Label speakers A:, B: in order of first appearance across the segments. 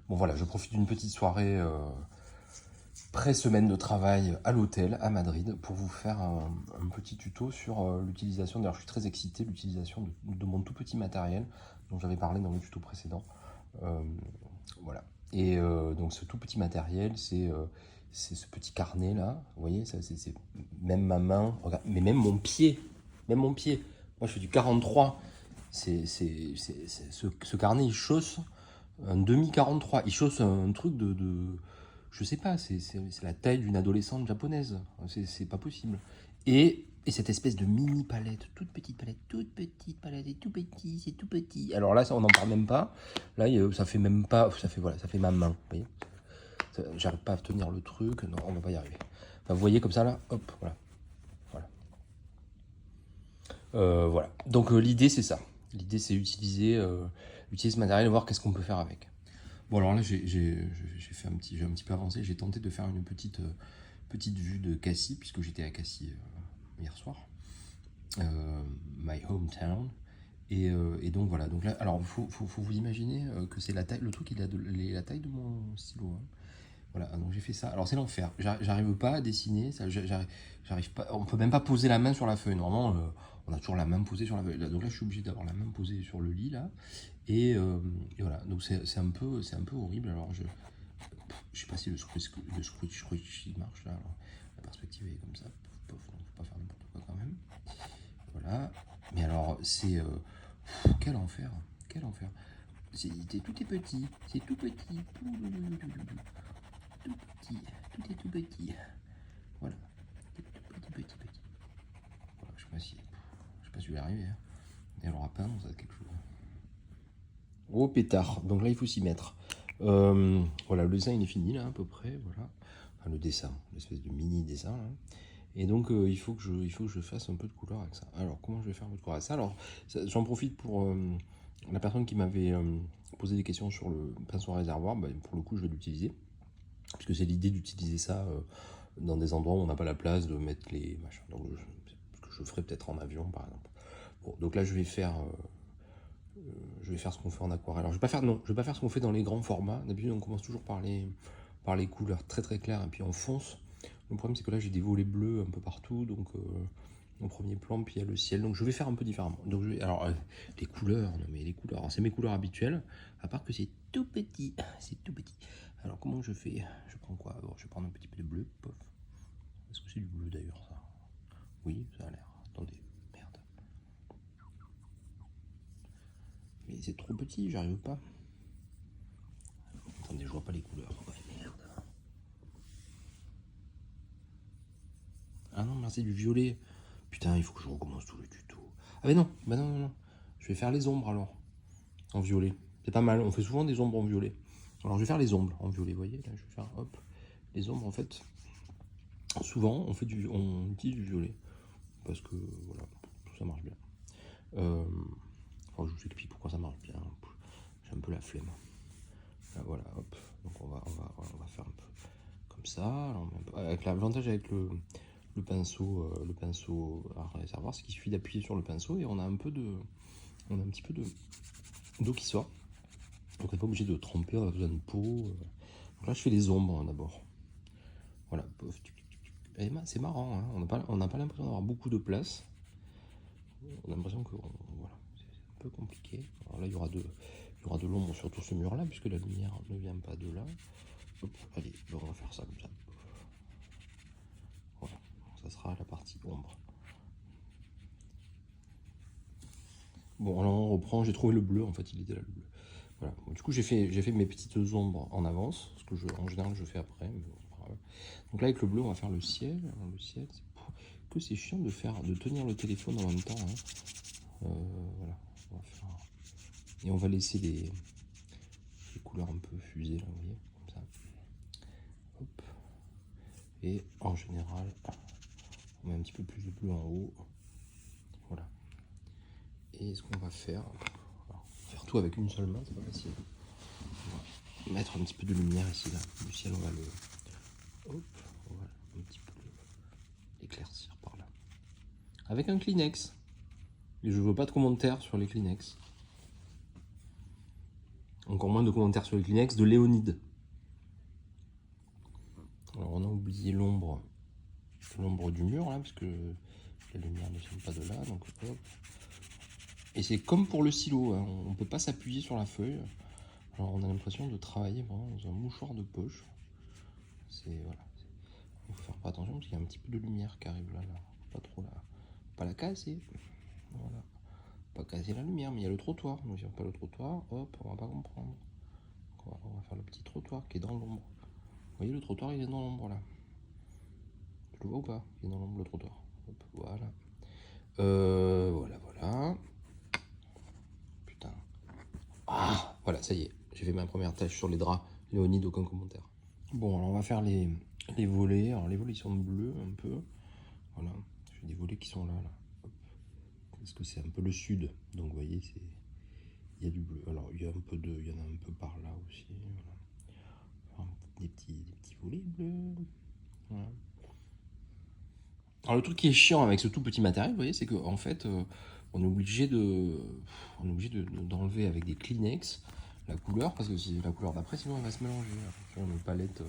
A: Bon voilà, je profite d'une petite soirée pré-semaine de travail à l'hôtel à Madrid pour vous faire un petit tuto sur l'utilisation, d'ailleurs je suis très excité, l'utilisation de mon tout petit matériel dont j'avais parlé dans le tuto précédent. Euh, voilà. Et donc ce tout petit matériel, c'est ce petit carnet là, vous voyez, ça, c'est même ma main, regarde, mais même mon pied. Moi je fais du 43, ce carnet il chausse un demi 43, il chausse un truc je sais pas, c'est la taille d'une adolescente japonaise, c'est pas possible. Et cette espèce de mini palette, toute petite palette, et tout petit, c'est tout petit. Alors là, ça, on n'en parle même pas. Là, ça fait même pas, voilà, ça fait ma main, vous voyez. J'arrive pas à tenir le truc, non, on va pas y arriver. Enfin, vous voyez comme ça là, hop, voilà, voilà. Voilà. Donc l'idée c'est ça. L'idée c'est utiliser ce matériel et voir qu'est-ce qu'on peut faire avec. Bon alors là j'ai un petit peu avancé, j'ai tenté de faire une petite vue de Cassis puisque j'étais à Cassis hier soir, my hometown. Et donc voilà, donc là, alors faut vous imaginer que c'est la taille, le truc il a la taille de mon stylo, hein. Voilà, donc j'ai fait ça. Alors c'est l'enfer. J'arrive pas à dessiner. J'arrive pas. On peut même pas poser la main sur la feuille. Normalement, on a toujours la main posée sur la feuille. Donc là, je suis obligé d'avoir la main posée sur le lit là. Et voilà. Donc c'est un peu horrible. Alors je sais pas si le scratch il marche là. Alors, la perspective est comme ça. Donc faut pas faire n'importe quoi quand même. Voilà. Mais alors quel enfer. Quel enfer. Tout est petit. C'est tout petit. Tout petit, tout est tout petit. Voilà, tout petit. Voilà, je sais pas si je vais y arriver, hein. Et alors à peine, ça va être quelque chose. Oh pétard, donc là il faut s'y mettre. Voilà, le dessin il est fini là à peu près, voilà. Enfin le dessin, l'espèce de mini dessin là. Et donc il faut que je fasse un peu de couleur avec ça. Alors comment je vais faire un peu de couleur avec ça? Alors j'en profite pour la personne qui m'avait posé des questions sur le pinceau à réservoir, bah, pour le coup je vais l'utiliser. Puisque c'est l'idée d'utiliser ça dans des endroits où on n'a pas la place de mettre les machins. Donc ce que je ferai peut-être en avion par exemple. Bon, donc là je vais faire ce qu'on fait en aquarelle. Alors je vais pas faire ce qu'on fait dans les grands formats. D'habitude on commence toujours par les couleurs très très claires et puis on fonce. Le problème c'est que là j'ai des volets bleus un peu partout, donc au premier plan, puis il y a le ciel. Donc je vais faire un peu différemment. Donc alors les couleurs, non mais les couleurs, c'est mes couleurs habituelles, à part que c'est tout petit, c'est tout petit. Alors comment je fais? Je prends quoi? Bon, je vais prendre un petit peu de bleu, pof. Est-ce que c'est du bleu d'ailleurs ça? Oui, ça a l'air. Attendez, merde. Mais c'est trop petit, j'arrive pas. Attendez, je vois pas les couleurs. Ouais, merde. Ah non, mais c'est du violet. Putain, il faut que je recommence tout le tuto. Ah mais non, bah non, non, non. Je vais faire les ombres alors, en violet. C'est pas mal, on fait souvent des ombres en violet. Alors je vais faire les ombres en violet, vous voyez, là je vais faire, hop. Les ombres en fait, souvent on utilise du violet. Parce que voilà, tout ça marche bien. Enfin, je vous explique pourquoi ça marche bien. J'ai un peu la flemme. Là, voilà, hop. Donc on va faire un peu comme ça. Alors, avec l'avantage avec le pinceau à réservoir, c'est qu'il suffit d'appuyer sur le pinceau et on a un petit peu d'eau qui sort. Donc on n'est pas obligé de tremper, on a besoin de peau. Donc là je fais les ombres d'abord. Voilà, et c'est marrant, hein, on n'a pas l'impression d'avoir beaucoup de place. On a l'impression que voilà, c'est un peu compliqué. Alors là il y aura de l'ombre sur tout ce mur là, puisque la lumière ne vient pas de là. Hop, allez, on va faire ça comme ça. Voilà, ça sera la partie ombre. Bon, alors on reprend, j'ai trouvé le bleu, en fait il était là le bleu. Voilà. Bon, du coup j'ai fait mes petites ombres en avance, ce que en général je fais après. Mais bon, donc là avec le bleu on va faire le ciel. Alors, le ciel, c'est chiant de tenir le téléphone en même temps, hein. Voilà, on va faire, et on va laisser les couleurs un peu fusées là, vous voyez, comme ça. Hop. Et en général, on met un petit peu plus de bleu en haut. Voilà. Et ce qu'on va faire, tout avec une seule main, c'est pas facile. On va mettre un petit peu de lumière ici, là. Le ciel, on va un petit peu l'éclaircir par là. Avec un Kleenex. Et je veux pas de commentaires sur les Kleenex. Encore moins de commentaires sur les Kleenex de Léonide. Alors on a oublié l'ombre du mur là, parce que la lumière ne vient pas de là, donc hop. Et c'est comme pour le stylo, hein, on ne peut pas s'appuyer sur la feuille. Alors on a l'impression de travailler vraiment dans un mouchoir de poche. C'est voilà. Il faut faire pas attention parce qu'il y a un petit peu de lumière qui arrive là. Pas trop là. Pas la casser. Voilà. Pas casser la lumière, mais il y a le trottoir. Donc si on fait pas le trottoir, hop, on va pas comprendre. Donc, on va faire le petit trottoir qui est dans l'ombre. Vous voyez le trottoir il est dans l'ombre là. Tu le vois ou pas? Il est dans l'ombre le trottoir. Hop, voilà. Voilà. Putain. Ah, voilà, ça y est. J'ai fait ma première tâche sur les draps. Léonide, aucun commentaire. Bon, alors on va faire les volets. Alors les volets ils sont bleus un peu. Voilà. J'ai des volets qui sont là. Hop. Parce que c'est un peu le sud. Donc vous voyez, il y a du bleu. Alors il y en a un peu par là aussi. Voilà. Enfin, des petits volets bleus. Voilà. Alors le truc qui est chiant avec ce tout petit matériel, vous voyez, c'est qu'en fait, on est obligé d'enlever avec des Kleenex la couleur, parce que c'est la couleur d'après, sinon elle va se mélanger. Sur une palette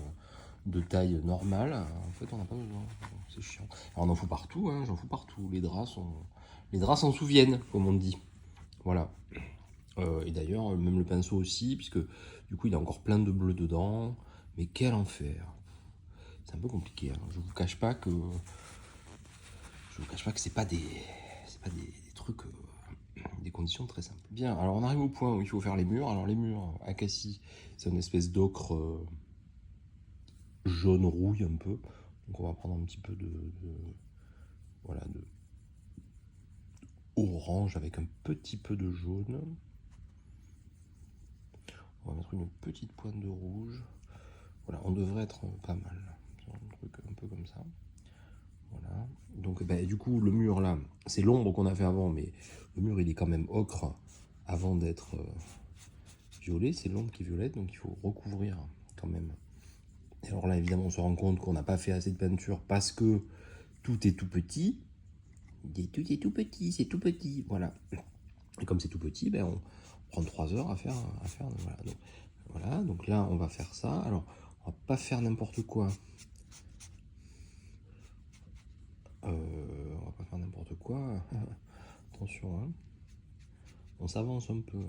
A: de taille normale, en fait, on n'a pas besoin. C'est chiant. Alors on en fout partout, hein, j'en fous partout. Les draps s'en souviennent, comme on dit. Voilà. Et d'ailleurs, même le pinceau aussi, puisque du coup, il y a encore plein de bleu dedans. Mais quel enfer! C'est un peu compliqué. Hein. Je vous cache pas que c'est pas des trucs, des conditions très simples. Bien, alors on arrive au point où il faut faire les murs. Alors les murs Acacie, c'est une espèce d'ocre jaune rouille un peu. Donc on va prendre un petit peu de orange avec un petit peu de jaune. On va mettre une petite pointe de rouge. Voilà, on devrait être pas mal. C'est un truc un peu comme ça. Voilà. Donc du coup le mur là, c'est l'ombre qu'on a fait avant, mais le mur il est quand même ocre avant d'être violet, c'est l'ombre qui est violette, donc il faut recouvrir quand même. Et alors là évidemment on se rend compte qu'on n'a pas fait assez de peinture parce que tout est tout petit. Tout est tout petit, c'est tout petit, voilà. Et comme c'est tout petit, on prend 3 heures à faire voilà. Donc là on va faire ça. Alors on va pas faire n'importe quoi. On va pas faire n'importe quoi. Attention, hein. On s'avance un peu.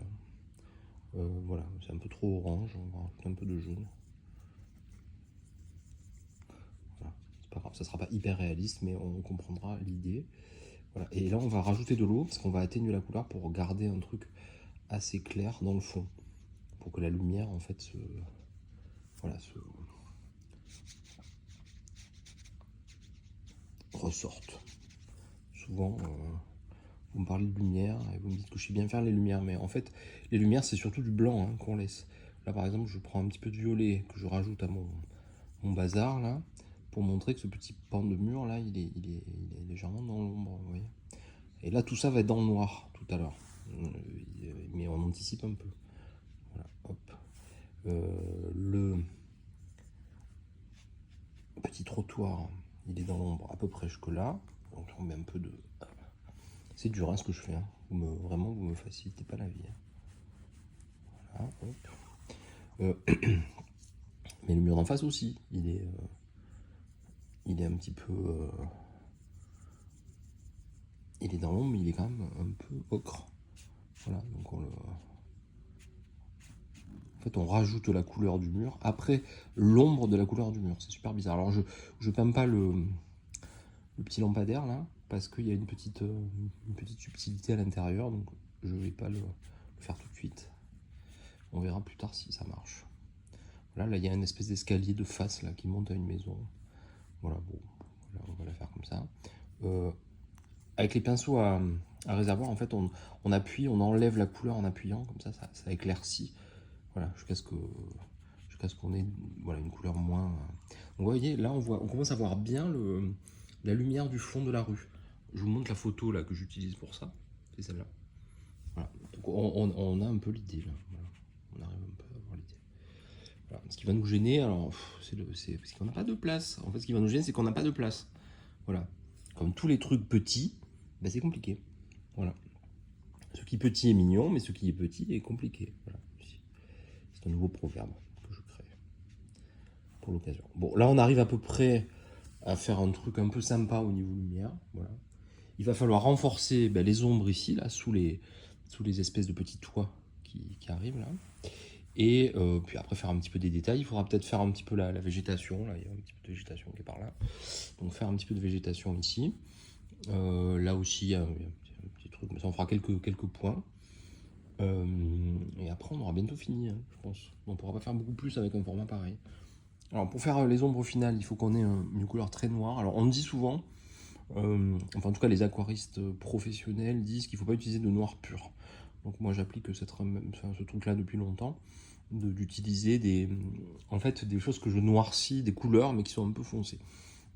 A: Voilà, c'est un peu trop orange, on va rajouter un peu de jaune. Voilà, c'est pas grave, ça sera pas hyper réaliste, mais on comprendra l'idée. Voilà. Et là, on va rajouter de l'eau, parce qu'on va atténuer la couleur pour garder un truc assez clair dans le fond. Pour que la lumière, en fait, ressorte. Souvent, vous me parlez de lumière et vous me dites que je sais bien faire les lumières, mais en fait, les lumières, c'est surtout du blanc hein, qu'on laisse. Là, par exemple, je prends un petit peu de violet que je rajoute à mon bazar, là, pour montrer que ce petit pan de mur, là, il est légèrement dans l'ombre, vous voyez. Et là, tout ça va être dans le noir, tout à l'heure. Mais on anticipe un peu. Voilà, hop. Le petit trottoir, il est dans l'ombre à peu près jusque là. Donc, on met un peu de... C'est dur hein, ce que je fais. Hein. Vraiment, vous me facilitez pas la vie. Hein. Voilà, hop. Mais le mur d'en face aussi, il est un petit peu... il est dans l'ombre, mais il est quand même un peu ocre. Voilà, donc en fait, on rajoute la couleur du mur après l'ombre de la couleur du mur. C'est super bizarre. Alors, je peins pas le petit lampadaire là, parce qu'il y a une petite subtilité à l'intérieur, donc je vais pas le faire tout de suite. On verra plus tard si ça marche. Voilà, là il y a une espèce d'escalier de face là qui monte à une maison. Voilà, bon, là, on va la faire comme ça. Avec les pinceaux à réservoir, en fait, on appuie, on enlève la couleur en appuyant, comme ça éclaircit. Voilà, jusqu'à ce qu'on ait voilà, une couleur moins. Donc, vous voyez, là, on commence à voir bien la lumière du fond de la rue. Je vous montre la photo là que j'utilise pour ça. C'est celle-là. Voilà. Donc, on a un peu l'idée là. Voilà. On arrive un peu à avoir l'idée. Voilà. Ce qui va nous gêner, alors, c'est parce qu'on n'a pas de place. En fait, ce qui va nous gêner, c'est qu'on n'a pas de place. Voilà. Comme tous les trucs petits, c'est compliqué. Voilà. Ce qui est petit est mignon, mais ce qui est petit est compliqué. Voilà. C'est un nouveau proverbe que je crée pour l'occasion. Bon, là, on arrive à peu près à faire un truc un peu sympa au niveau lumière. Voilà. Il va falloir renforcer les ombres ici, là, sous les espèces de petits toits qui arrivent là. Et puis après faire un petit peu des détails, il faudra peut-être faire un petit peu la végétation, là il y a un petit peu de végétation qui est par là. Donc faire un petit peu de végétation ici. Là aussi il y a un petit truc, mais ça on fera quelques points. Et après on aura bientôt fini, hein, je pense. On ne pourra pas faire beaucoup plus avec un format pareil. Alors pour faire les ombres finales, il faut qu'on ait une couleur très noire. Alors on dit souvent, enfin en tout cas les aquaristes professionnels disent qu'il ne faut pas utiliser de noir pur. Donc moi j'applique ce truc-là depuis longtemps, d'utiliser des choses que je noircis, des couleurs, mais qui sont un peu foncées.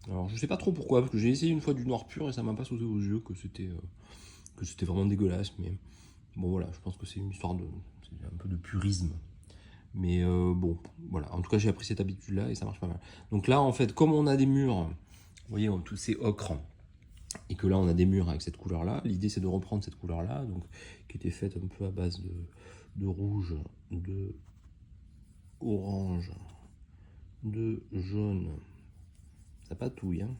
A: Alors je sais pas trop pourquoi, parce que j'ai essayé une fois du noir pur et ça m'a pas sauté aux yeux que c'était vraiment dégueulasse, mais bon voilà, je pense que c'est une histoire c'est un peu de purisme. Mais bon, voilà, en tout cas j'ai appris cette habitude-là et ça marche pas mal. Donc là en fait, comme on a des murs, vous voyez, tous ces ocres, et que là on a des murs avec cette couleur là, l'idée c'est de reprendre cette couleur là, donc qui était faite un peu à base de rouge, de orange, de jaune, ça patouille, hein.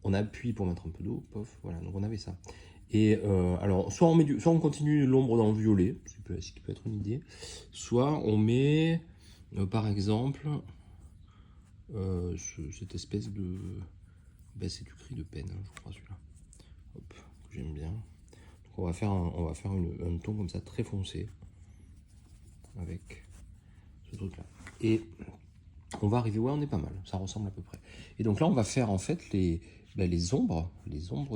A: On appuie pour mettre un peu d'eau, pof, voilà, donc on avait ça. Et alors soit on continue l'ombre dans le violet, ce qui peut être une idée, soit on met par exemple cette espèce de, c'est du gris de peine, hein, je crois celui-là, hop, que j'aime bien. On va faire un ton comme ça très foncé avec ce truc là, et on va arriver, ouais on est pas mal, ça ressemble à peu près. Et donc là on va faire en fait les ombres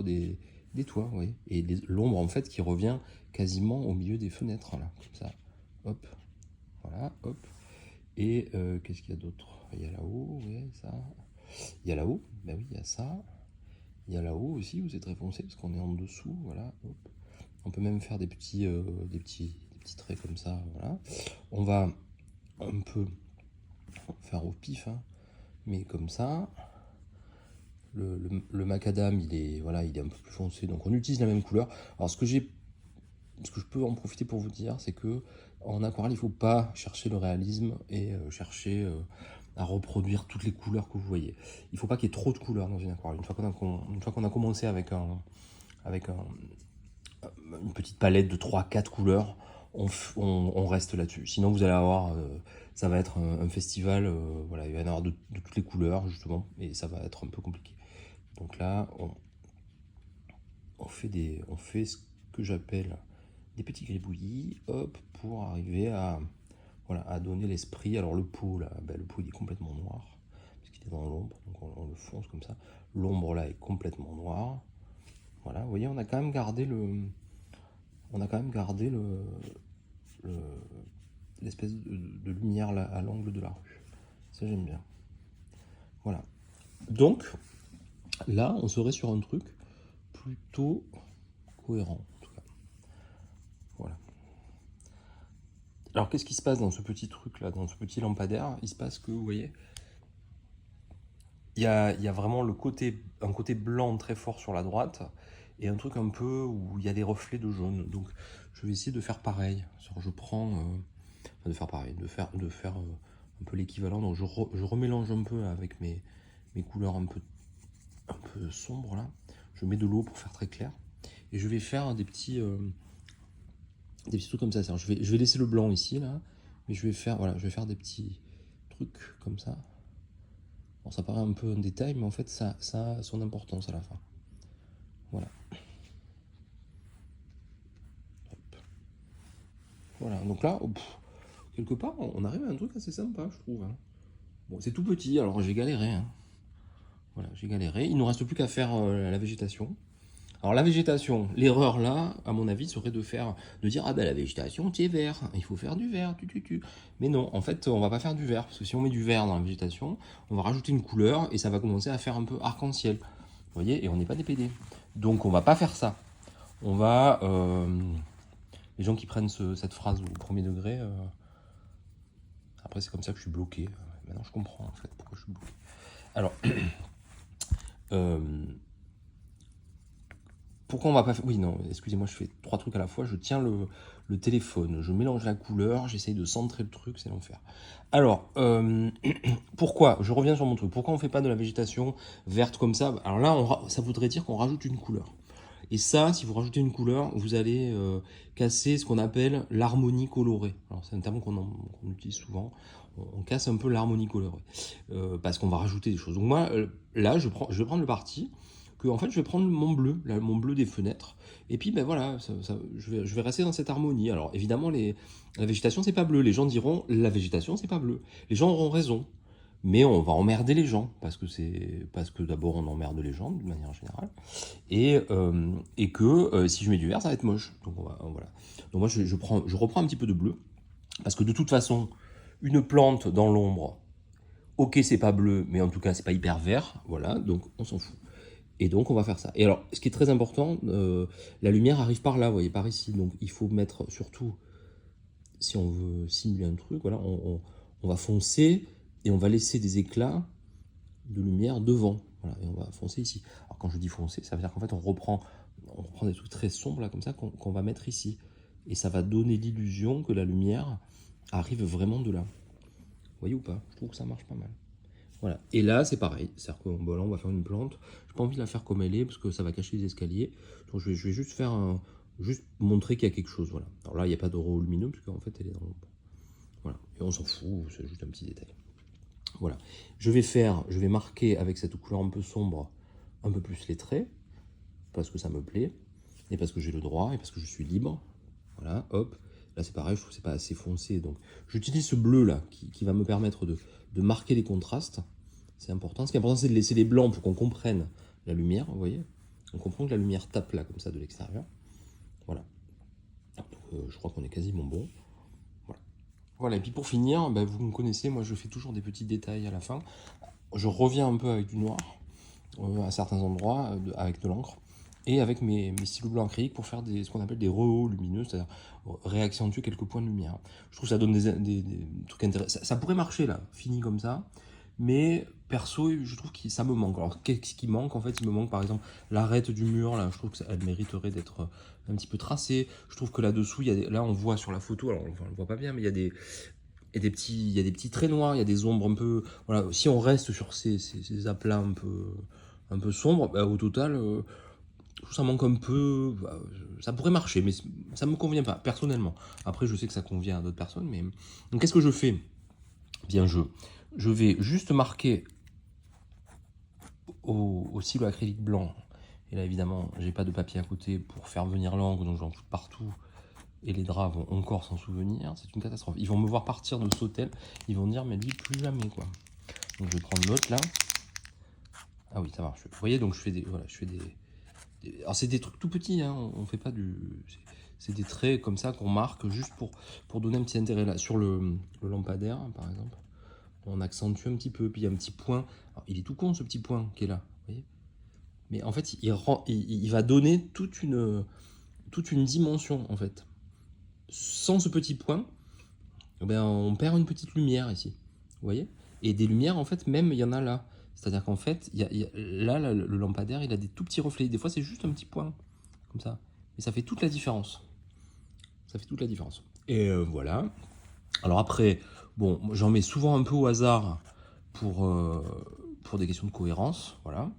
A: des toits, oui, et l'ombre en fait qui revient quasiment au milieu des fenêtres là, comme ça, hop, voilà, hop. Et qu'est-ce qu'il y a d'autre? Il y a là-haut, ouais, ça, il y a là-haut, ben oui il y a ça, il y a là-haut aussi où c'est très foncé parce qu'on est en dessous, voilà, hop. On peut même faire des petits traits comme ça, voilà. On va un peu faire au pif, hein, mais comme ça. Le macadam, il est un peu plus foncé, donc on utilise la même couleur. Alors ce que je peux en profiter pour vous dire, c'est que en aquarelle, il ne faut pas chercher le réalisme et chercher à reproduire toutes les couleurs que vous voyez. Il ne faut pas qu'il y ait trop de couleurs dans une aquarelle. Une fois qu'on a commencé avec une petite palette de 3-4 couleurs, on reste là-dessus. Sinon, vous allez avoir, ça va être un festival, voilà, il va y en avoir de toutes les couleurs, justement, et ça va être un peu compliqué. Donc là, on fait ce que j'appelle des petits gribouillis, hop, pour arriver à donner l'esprit. Alors le pot, là, le pot il est complètement noir, parce qu'il est dans l'ombre, donc on le fonce comme ça. L'ombre là est complètement noire. Voilà, vous voyez, on a quand même gardé l'espèce de lumière là, à l'angle de la rue. Ça j'aime bien. Voilà. Donc là, on serait sur un truc plutôt cohérent, en tout cas. Voilà. Alors qu'est-ce qui se passe dans ce petit truc là, dans ce petit lampadaire? Il se passe que, vous voyez, il y a vraiment un côté blanc très fort sur la droite, et un truc un peu où il y a des reflets de jaune. Donc je vais essayer de faire pareil. Je prends, de faire pareil, de faire un peu l'équivalent. Donc je remélange un peu avec mes couleurs un peu sombres là. Je mets de l'eau pour faire très clair, et je vais faire des petits trucs comme ça. Je vais laisser le blanc ici là, mais je vais faire des petits trucs comme ça. Bon, ça paraît un peu un détail, mais en fait ça a son importance à la fin. Voilà. Hop. Voilà, donc là, quelque part, on arrive à un truc assez sympa, je trouve, hein. Bon, c'est tout petit, alors j'ai galéré, hein. Voilà, j'ai galéré. Il ne nous reste plus qu'à faire la végétation. Alors la végétation, l'erreur là, à mon avis, serait de dire ah ben la végétation c'est vert, il faut faire du vert, Mais non, en fait, on va pas faire du vert, parce que si on met du vert dans la végétation, on va rajouter une couleur et ça va commencer à faire un peu arc-en-ciel. Vous voyez, et on n'est pas des PD. Donc on va pas faire ça. On va les gens qui prennent cette phrase au premier degré, après c'est comme ça que je suis bloqué. Maintenant je comprends en fait pourquoi je suis bloqué. Alors pourquoi on va pas faire... Oui, non, excusez-moi, je fais 3 trucs à la fois. Je tiens le téléphone, je mélange la couleur, j'essaye de centrer le truc, c'est l'enfer. Alors, pourquoi, je reviens sur mon truc, pourquoi on fait pas de la végétation verte comme ça? Alors là, ça voudrait dire qu'on rajoute une couleur. Et ça, si vous rajoutez une couleur, vous allez casser ce qu'on appelle l'harmonie colorée. Alors c'est un terme qu'on utilise souvent. On casse un peu l'harmonie colorée parce qu'on va rajouter des choses. Donc moi, là, je vais prendre le parti que en fait, je vais prendre mon bleu, là, mon bleu des fenêtres. Et puis, ben voilà, je vais rester dans cette harmonie. Alors évidemment, la végétation, c'est pas bleu. Les gens diront, la végétation, c'est pas bleu. Les gens auront raison. Mais on va emmerder les gens, parce que d'abord on emmerde les gens de manière générale, et que si je mets du vert, ça va être moche. Donc voilà. Donc moi je reprends un petit peu de bleu, parce que de toute façon, une plante dans l'ombre, ok c'est pas bleu, mais en tout cas c'est pas hyper vert, voilà, donc on s'en fout. Et donc on va faire ça. Et alors, ce qui est très important, la lumière arrive par là, vous voyez, par ici. Donc il faut mettre surtout, si on veut simuler un truc, voilà, on va foncer et on va laisser des éclats de lumière devant. Voilà, et on va foncer ici. Alors quand je dis foncer, ça veut dire qu'en fait on reprend des trucs très sombres là comme ça qu'on va mettre ici. Et ça va donner l'illusion que la lumière arrive vraiment de là. Vous voyez ou pas? Je trouve que ça marche pas mal. Voilà. Et là c'est pareil. C'est-à-dire que bon, là on va faire une plante. J'ai pas envie de la faire comme elle est parce que ça va cacher les escaliers. Donc je vais juste faire juste montrer qu'il y a quelque chose. Voilà. Alors là il n'y a pas de rouleau lumineux parce qu'en fait elle est dans l'ombre. Voilà. Et on s'en fout, c'est juste un petit détail. Voilà. Je vais marquer avec cette couleur un peu sombre un peu plus les traits, parce que ça me plaît, et parce que j'ai le droit, et parce que je suis libre. Voilà, hop. Là c'est pareil, je trouve que c'est pas assez foncé. Donc j'utilise ce bleu là, qui va me permettre de marquer les contrastes. C'est important. Ce qui est important, c'est de laisser les blancs pour qu'on comprenne la lumière, vous voyez. On comprend que la lumière tape là, comme ça, de l'extérieur. Voilà. Donc, je crois qu'on est quasiment bon. Voilà, et puis pour finir, bah, vous me connaissez, moi je fais toujours des petits détails à la fin. Je reviens un peu avec du noir à certains endroits, avec de l'encre, et avec mes stylos blancs acryliques pour faire ce qu'on appelle des rehauts lumineux, c'est-à-dire réaccentuer quelques points de lumière. Je trouve que ça donne des trucs intéressants. Ça pourrait marcher là, fini comme ça, mais perso, je trouve que ça me manque. Alors qu'est-ce qui manque? En fait, il me manque par exemple l'arête du mur, là, je trouve qu'elle mériterait d'être un petit peu tracée. Je trouve que là-dessous, là on voit sur la photo, alors on le voit pas bien, mais il y a des petits traits noirs, il y a des ombres un peu... Voilà, si on reste sur ces aplats un peu sombres, bah, au total, je trouve que ça manque un peu... Bah, ça pourrait marcher, mais ça me convient pas, personnellement. Après, je sais que ça convient à d'autres personnes, mais... Donc, qu'est-ce que je fais? Bien, je vais juste marquer au stylo acrylique blanc. Et là, évidemment, j'ai pas de papier à côté pour faire venir l'encre, donc j'en fous partout. Et les draps vont encore s'en souvenir, c'est une catastrophe. Ils vont me voir partir de cet hôtel, ils vont dire, mais lui, plus jamais, quoi. Donc je vais prendre l'autre, là. Ah oui, ça marche. Vous voyez, donc je fais des... Voilà, alors c'est des trucs tout petits, hein, on fait pas du... C'est des traits comme ça qu'on marque juste pour donner un petit intérêt. Là, sur le lampadaire, par exemple, on accentue un petit peu, puis il y a un petit point. Alors, il est tout con, ce petit point qui est là, vous voyez. Mais en fait, il va donner toute une dimension, en fait. Sans ce petit point, eh ben, on perd une petite lumière ici. Vous voyez? Et des lumières, en fait, même, il y en a là. C'est-à-dire qu'en fait, là, le lampadaire, il a des tout petits reflets. Des fois, c'est juste un petit point, comme ça. Mais ça fait toute la différence. Ça fait toute la différence. Et voilà. Alors après, bon, j'en mets souvent un peu au hasard pour des questions de cohérence. Voilà.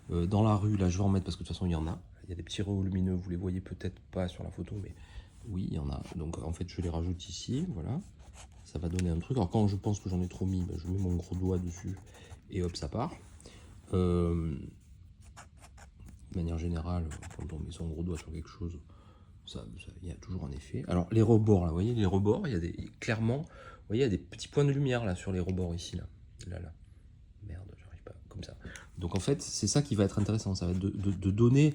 A: Dans la rue, là, je vais en mettre parce que de toute façon, il y en a. Il y a des petits rayons lumineux, vous les voyez peut-être pas sur la photo, mais oui, il y en a. Donc en fait, je les rajoute ici, voilà. Ça va donner un truc. Alors quand je pense que j'en ai trop mis, ben, je mets mon gros doigt dessus et hop, ça part. De manière générale, quand on met son gros doigt sur quelque chose, il y a toujours un effet. Alors les rebords, là, vous voyez, les rebords, il y a clairement, vous voyez, il y a des petits points de lumière là sur les rebords ici, là. Merde, j'arrive pas, comme ça. Donc en fait, c'est ça qui va être intéressant, ça va être de donner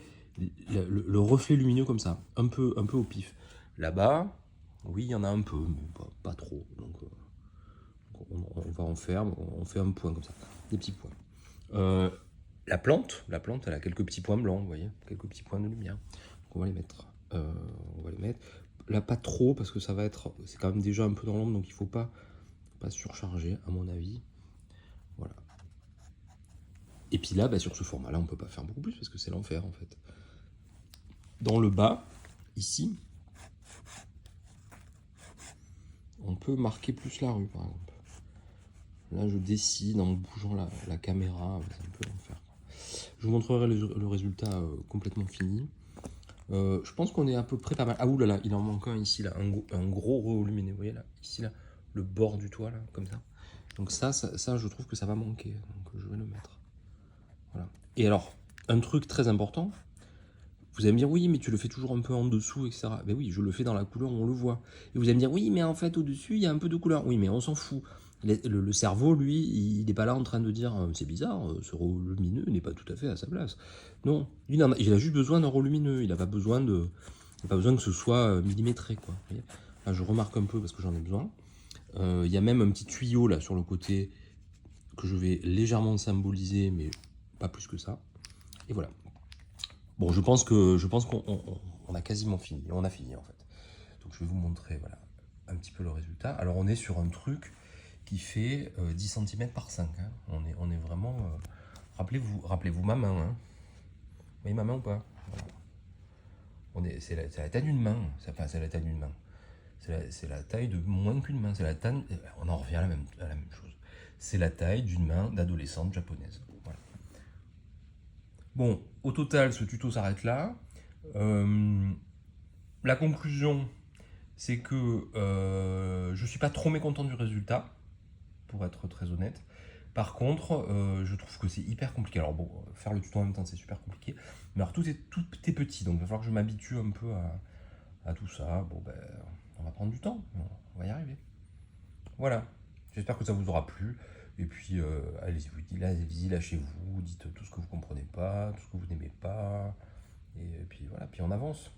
A: le reflet lumineux comme ça, un peu au pif. Là-bas, oui, il y en a un peu, mais pas trop. Donc on va en faire, on fait un point comme ça, des petits points. La plante, elle a quelques petits points blancs, vous voyez, quelques petits points de lumière. Donc on va les mettre. Là, pas trop, parce que c'est quand même déjà un peu dans l'ombre, donc il faut pas surcharger, à mon avis. Voilà. Et puis là, bah, sur ce format-là, on peut pas faire beaucoup plus, parce que c'est l'enfer, en fait. dans le bas, ici, on peut marquer plus la rue, par exemple. Là, je dessine en bougeant la caméra, c'est un peu l'enfer. Je vous montrerai le résultat complètement fini. Je pense qu'on est à peu près pas mal. Ah oulala, il en manque un ici, là, un gros reluminé, vous voyez là, ici, là, le bord du toit, là, comme ça. Donc ça, je trouve que ça va manquer, donc je vais le mettre. Voilà. Et alors, un truc très important, vous allez me dire, oui, mais tu le fais toujours un peu en dessous, etc. Ben oui, je le fais dans la couleur où on le voit. Et vous allez me dire, oui, mais en fait, au-dessus, il y a un peu de couleur. Oui, mais on s'en fout. Le cerveau, lui, il n'est pas là en train de dire, c'est bizarre, ce lumineux n'est pas tout à fait à sa place. Non, il a juste besoin d'un lumineux. Il n'a pas besoin que ce soit millimétré, quoi. Vous voyez, là, je remarque un peu parce que j'en ai besoin. Il y a même un petit tuyau là sur le côté que je vais légèrement symboliser, mais pas plus que ça. Et voilà. Bon, je pense qu'on a quasiment fini. On a fini en fait. Donc je vais vous montrer voilà, un petit peu le résultat. Alors on est sur un truc qui fait 10 cm par 5. Hein. On est vraiment... rappelez-vous ma main. Hein. Vous voyez ma main ou pas voilà. C'est la taille d'une main. Enfin, c'est la taille d'une main. C'est la taille de moins qu'une main. On en revient à la même chose. C'est la taille d'une main d'adolescente japonaise. Voilà. Bon, au total, ce tuto s'arrête là. La conclusion, c'est que je ne suis pas trop mécontent du résultat, pour être très honnête. Par contre, je trouve que c'est hyper compliqué. Alors bon, faire le tuto en même temps, c'est super compliqué. Mais alors tout est petit, donc il va falloir que je m'habitue un peu à tout ça. Bon, ben, on va prendre du temps, on va y arriver. Voilà, j'espère que ça vous aura plu. Et puis, allez-y, lâchez-vous, dites tout ce que vous comprenez pas, tout ce que vous n'aimez pas. Et puis voilà, puis on avance.